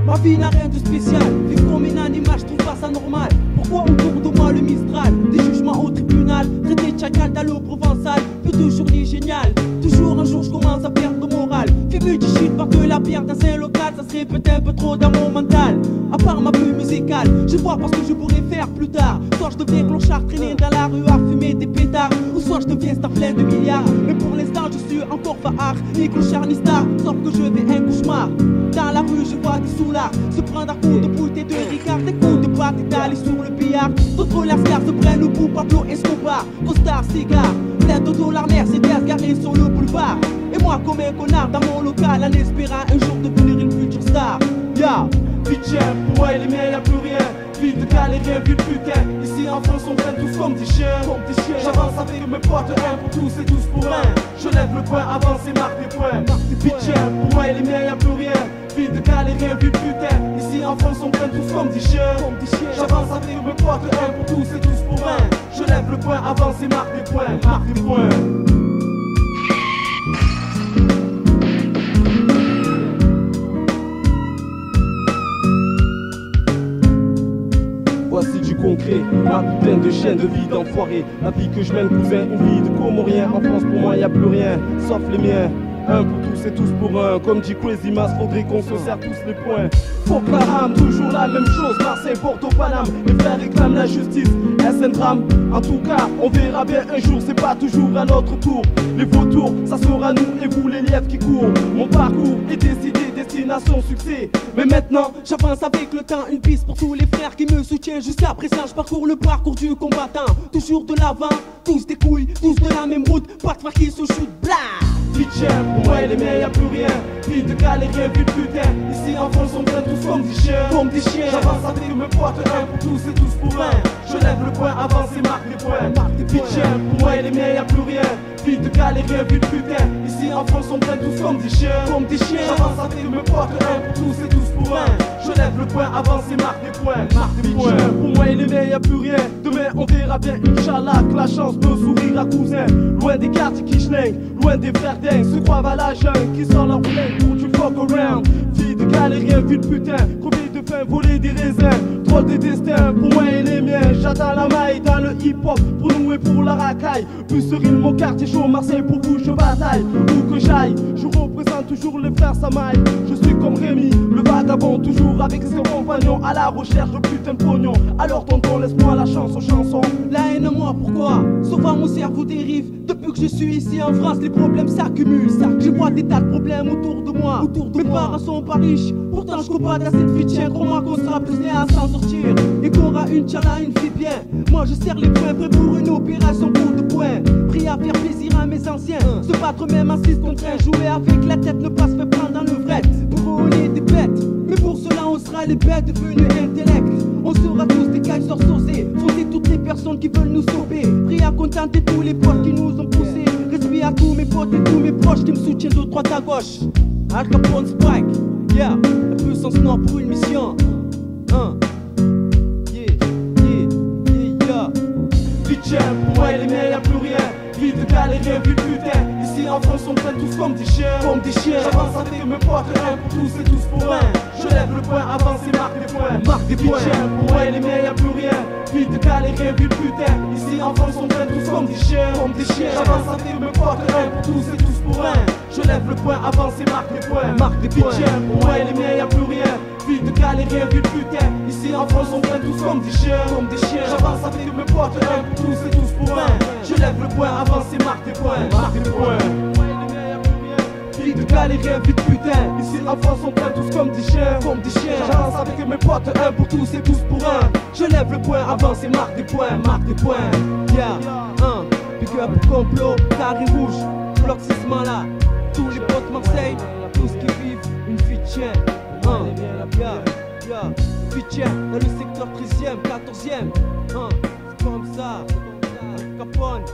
Ma vie n'a rien de spécial, vivre comme une animal, je trouve pas ça normal. Pourquoi autour de moi le Mistral, des jugements au tribunal, traité de chacal d'allô provençal, fais toujours les génial. Toujours un jour je commence à perdre le moral. Fais du shit, pas que la pierre dans un local, ça serait peut-être un peu trop dans mon mental. À part ma plume musicale, je vois pas ce que je pourrais faire plus tard. Soit je deviens clochard, traîner dans la rue à fumer des pétards, ou soit je deviens star plein de milliards. Mais pour l'instant je suis encore fahard, ni clochard ni star, sauf que je vais un cauchemar. Dans la rue je vois des soulards se prendre à coups de bouteilles de Ricard, des coups de batte étalés sur le billard. D'autres lascars se prennent au bout, Pablo Escobar, costard, cigare, plein de dollars, Mercedes garés sur le boulevard. Et moi comme un connard dans mon local en espérant un jour devenir une future star. Ya, bitch, pour elle, mais y'a plus rien. Vie de galérien, vie de putain. Ici en France on traîne tous comme des chiens. J'avance avec mes potes, un pour tous et tous pour un. Je lève le poing, avance et marque des points. Bitch, pour moi et les miens y'a plus rien. Vie de galérien, vie de putain. Ici en France on traîne tous comme des chiens. J'avance avec mes potes, un pour tous et tous pour un. Je lève le poing, avance et marque des points. Marque des points. Voici du concret, ma putain de chaîne de vie d'enfoiré. La vie que je mène cousin, une vie de comorien. En France pour moi y a plus rien, sauf les miens. Un pour tous et tous pour un. Comme dit Crazy Mass, faudrait qu'on se serre tous les points. Faut que la rame, toujours la même chose. Marseille, Porto, Paname, les frères réclament la justice. SN drame, en tout cas, on verra bien un jour. C'est pas toujours à notre tour. Les vautours, ça sera nous et vous les lièvres qui courent. Mon parcours est décidé, destination succès. Mais maintenant, j'avance avec le temps. Une piste pour tous les frères qui me soutiennent. Jusqu'à présent, je parcours le parcours du combattant. Toujours de l'avant, tous des couilles, tous de la même route. Pas de frères qui se shoot, blah. Bitch, pour moi et les miens y'a plus rien. Vie de galérien, vie de putain. Ici en France on traîne tous comme des chiens. J'avance avec mes potes, un pour tous et tous pour un. Je lève le poing, avance et marque des points. Bitch, pour moi et les miens y'a plus rien. Vie de galérien, vie de putain. Ici en France on traîne tous comme des chiens. J'avance avec mes potes, un pour tous et tous pour un. Je lève le poing, avance et marque des points. Marque des points. Pour moi et les miens y'a plus rien. Demain on verra bien, Inch'Allah, que la chance peut sourire à cousin. Loin des quartiers qui schlinguent, loin des frères dingues. Se croivent à la jungle, qui sort leur plainte pour du fuck around. Vie de galérien, vie de putain. Crever de faim, voler des raisins. Drôle de destin, pour moi et les miens. J'attends la maille dans le hip-hop, pour nous et pour la racaille. Busserine, mon quartier chaud, Marseille, pour vous je bataille. Où que j'aille, je représente toujours les frères Samaï. Je suis comme Rémi, le vagabond, toujours avec ses compagnons. À la recherche de putain de pognon. Alors tonton, laisse-moi la chance aux chansons. La haine, moi, pourquoi? Souvent mon cerveau dérive. Depuis que je suis ici en France, les problèmes s'accumulent. Je vois des tas de problèmes autour de moi. Mes parents sont pas riches, pourtant je comprends à cette vie. Tiens, crois-moi qu'on sera plus à s'en sortir. Et qu'on aura une tchala, une fille bien. Moi je serre les poings, prêt pour une opération coup de poing. Pris à faire plaisir à mes anciens. Se battre même à 6 contre 1. Jouer avec la tête, ne pas se faire prendre dans le vrai. Pour eux on est des bêtes, mais pour cela on sera les bêtes devenues intellect. On sera tous des gars sorcés. Fonder toutes les personnes qui veulent nous sauver. Pris à contenter tous les potes qui nous ont poussés. Respect à tous mes potes et tous mes proches qui me soutiennent de droite à gauche. Al Capone Spike, yeah, la puissance nord pour une mission. Bitch, pour moi et les miens y'a plus rien. Vie de galérien, vie de putain. Ici en France on traîne tous comme des chiens. J'avance avec mes potes, un pour tous et tous pour un. Je lève le poing, avance et marque des points. Bitch, pour moi et les miens y'a plus rien. Vie de galérien, vie de putain. Ici en France on traîne tous comme des chiens. J'avance avec mes potes, un pour tous et tous pour un. Je lève le poing, avance et marque des points. Bitch, pour moi et les miens y'a plus rien. Vie de galérien, vie de putain. Ici en France on traîne tous comme des chiens. J'avance avec mes potes, un pour tous et tous pour un. Je lève le poing, avance et marque des points. Vie de galérien, vie de putain. Ici en France on traîne tous comme des chiens. J'avance avec mes potes, un pour tous et tous pour un. Je lève le poing, avance et marque des points. Yeah, big up complot, carré rouge, bloc 6 là. Tous les potes Marseille, tous qui vivent une vie de chien. Vie de chien dans le secteur 13e, 14e. C'est comme ça. Capone,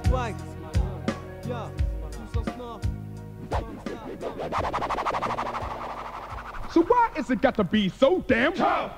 Spike, puissance nord. So why is it got to be so damn tough?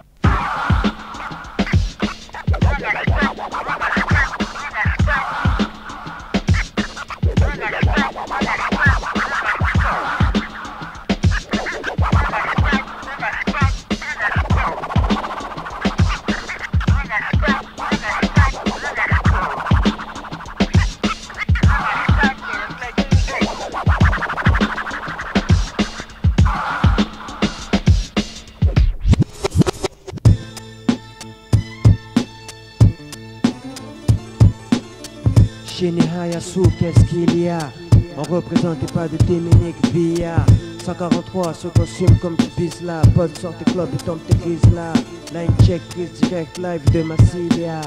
Chez Nehayasu, qu'est-ce qu'il y a? On représente pas de Dominique Villa. 143 se consume comme tu pises là. Pas de sorte club et tombe tes crises là. Line check, prise direct live de Massilia.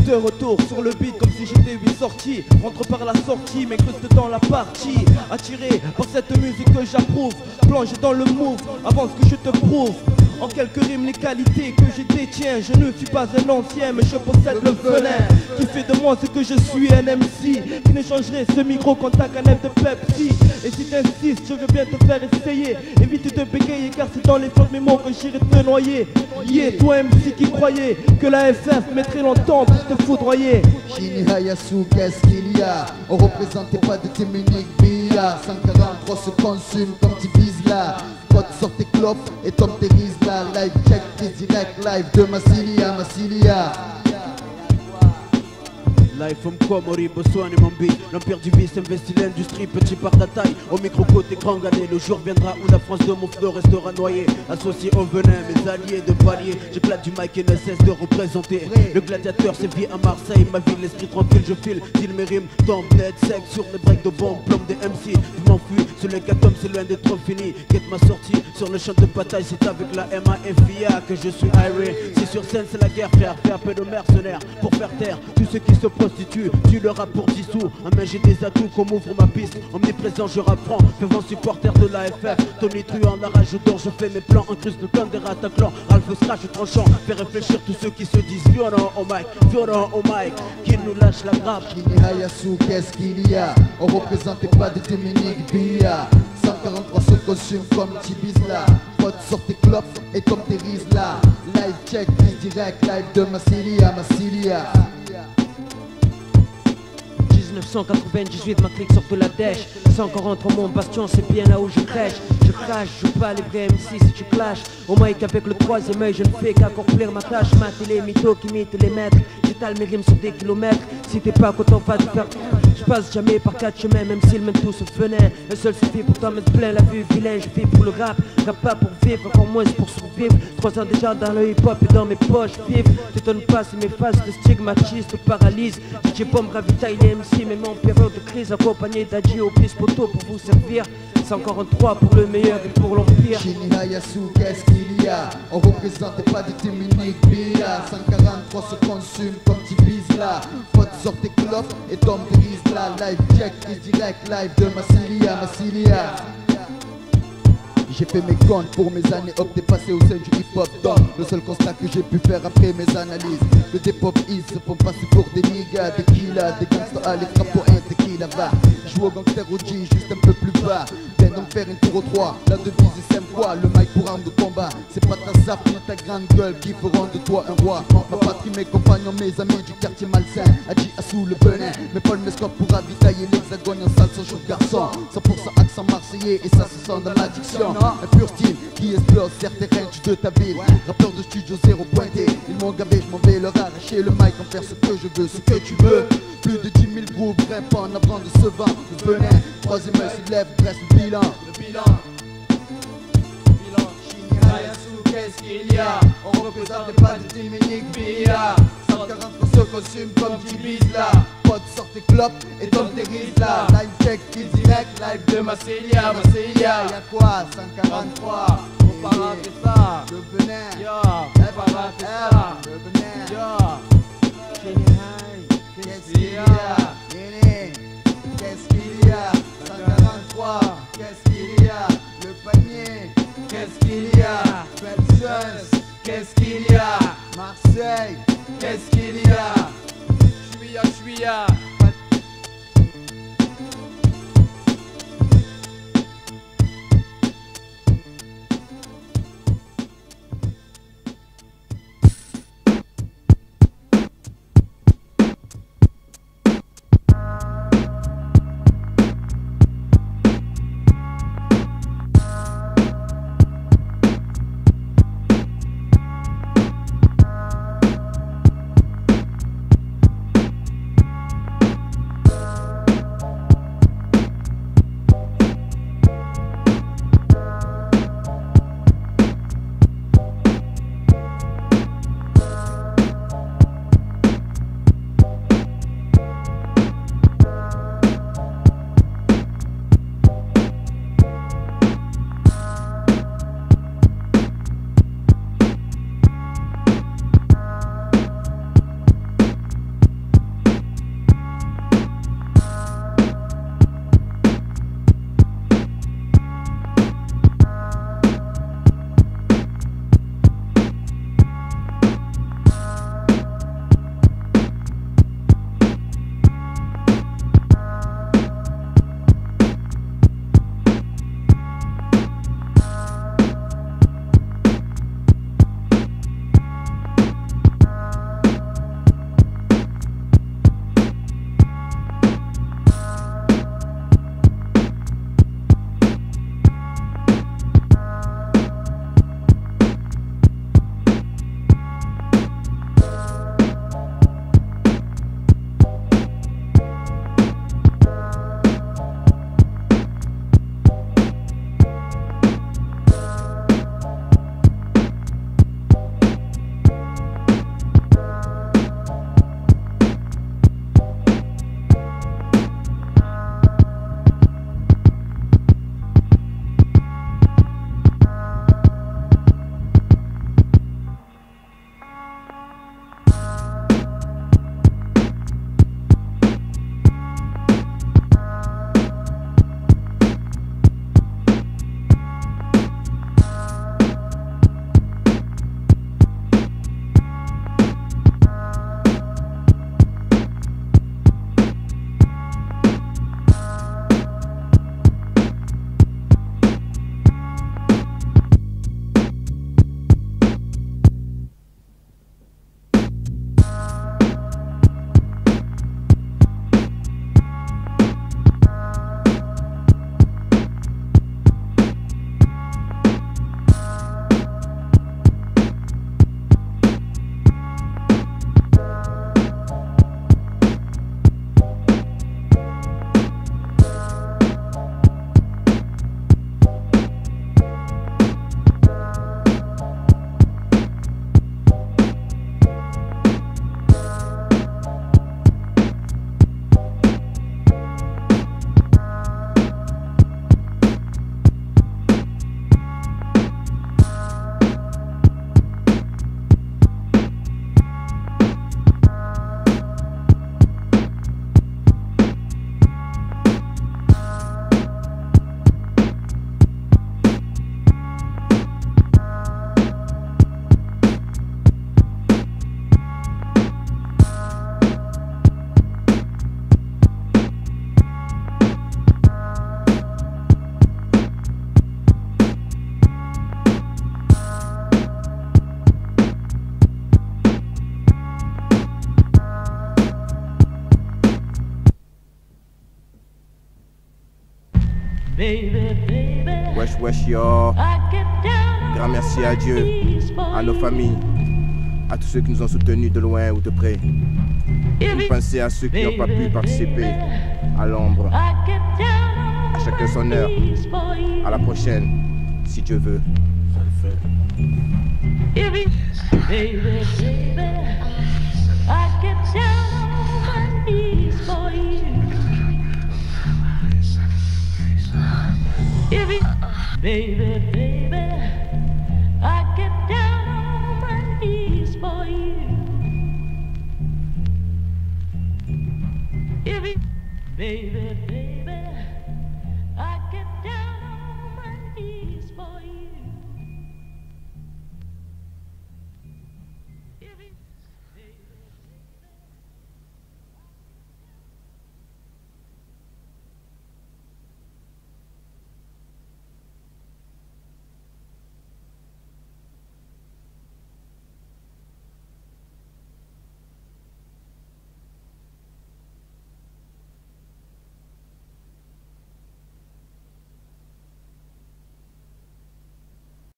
De retour sur le beat comme si j'étais 8 sorties. Rentre par la sortie, m'incruste dans la partie. Attiré par cette musique que j'approuve. Plonge dans le move avant que je te prouve. En quelques rimes les qualités que je détiens. Je ne suis pas un ancien mais je possède le venin qui fait de moi ce que je suis, un MC qui ne changerait ce micro contre ta canette de Pepsi. Et si t'insistes je veux bien te faire essayer. Évite de bégayer car c'est dans les flots de mes mots que j'irai te noyer. Yeah, toi MC qui croyais que la FF mettrait longtemps pour te foudroyer. Shini Hayasu, qu'est-ce qu'il y a? On représentait pas de Téménique Bia. 143 se consument comme tu vises là. Pote sort tes clopes et tombe tes rises là. Live check, tes direct live de Massilia, Massilia. Life from Komori, Botswana et Mambi. L'empire du vice investit l'industrie, petit par la taille. Au micro côté grand galet, le jour viendra où la France de mon fleu restera noyée. Associé au venin, mes alliés de palier. J'éclate du mic et ne cesse de représenter. Le gladiateur sévit à Marseille, ma ville, l'esprit tranquille, je file. Dis mes rimes, tombe net, sec sur les breaks de bombes, plomb des MC. Je m'enfuis, sur les catomes, c'est loin d'être fini. Quête ma sortie sur le champ de bataille, c'est avec la MAFIA que je suis iré. Si sur scène c'est la guerre, frère, fais appel aux mercenaires pour faire taire tous ceux qui se prostituent. Tu le rap pour 10 sous, en main j'ai des atouts comme ouvre ma piste. Omniprésent je rapprends, fervent supporter de la FF. Tony truand, la rage d'or, je fais mes plans. Incruste le clan des rataclans, Ralph Scratch tranchant. Fais réfléchir tous ceux qui se disent violents au mic, qui nous lâche la grappe. Shini Hayasu, qu'est-ce qu'il y a? On représentait pas de Téménique Bia. 143 se consument comme Tibisla. Pote sort tes clopes et tombe tes rises là. Live check, direct live de Massilia, Massilia. 1998, ma clique sort de la dèche. 143 mon bastion, c'est bien là où je crèche. Je crache, je joue pas les vrais MC si tu clashes. Au mic avec le troisième œil, je ne fais qu'accomplir ma tâche. Mater les mythos qui imitent les maîtres. J'étale mes rimes sur des kilomètres. Si t'es pas content, pas de faire. Je passe jamais par 4 chemins, même s'ils mènent tous au venin. Un seul suffit pour t'en mettre plein la vue vilain. Je vis pour le rap, pas pour vivre, encore moins pour survivre. 3 ans déjà dans le hip-hop et dans mes poches vivre. T'étonnes pas si mes phases de stigmatisent, te paralysent. DJ Bomb ravitaille les MC, même en période de crise, accompagné d'Adji au piste poteau pour vous servir. 143 pour le meilleur et pour l'empire. Shini Hayasu, qu'est-ce qu'il y a? On représentait pas de Téménique Bia. 143 se consument comme Tibisla. Pote sort tes clopes et tombe tes rises là. Live check et direct live de Massilia, Massilia. J'ai fait mes comptes pour mes années hop dépassées au sein du hip-hop donc le seul constat que j'ai pu faire après mes analyses, le dépop ils se font passer pour des niggas, des killers, des gangsters à l'écran pour un tequila va. Joue au gangster au G juste un peu plus bas. Viens donc faire une tour au 3, la devise est 5 fois, le mic pour arme de combat. C'est pas ta sape ni ta grande gueule qui feront de toi un roi. Ma patrie, mes compagnons, mes amis du quartier malsain. Adji Assou le Benin, mais Paul Mescop pour ravitailler l'hexagone en salle sans chaud garçon. 100% accent marseillais et ça se sent dans l'addiction. Un pur style qui explose certains ranges de ta ville. Rappeur de studio zéro pointé, ils m'ont gavé, je m'en vais leur arracher le mic, en faire ce que je veux, ce que tu veux. Plus de 10 000 groupes grimpant en avant de ce vent. Le venin, troisième œil se lève, dresse le bilan. Shini Hayasu, qu'est-ce qu'il y a? On représentait pas de Téménique Bia. 140 se consument comme Tibisla. Pote sort tes clopes et tombe tes rises là. Live check, direct, live de Massilia, Massilia. Y'a quoi? 143. Faut pas rater ça. Le venin. Yo, faut pas rater ça. Le venin. Yo, Shini Hayasu, qu'est-ce qu'il y a? Qu'est-ce qu'il y a? 143. Qu'est-ce qu'il y a? Le panier. Qu'est-ce qu'il y a? Belzons. Qu'est-ce qu'il y a? Marseille. Qu'est-ce qu'il y a? Chouïa. Wesh wesh yo. Grand merci à Dieu, à nos familles, à tous ceux qui nous ont soutenus de loin ou de près. Une pensée à ceux qui n'ont pas pu participer à l'ombre. À chacun son heure. À la prochaine, si Dieu veut. Baby, baby, I get down on my knees for you. Baby, baby.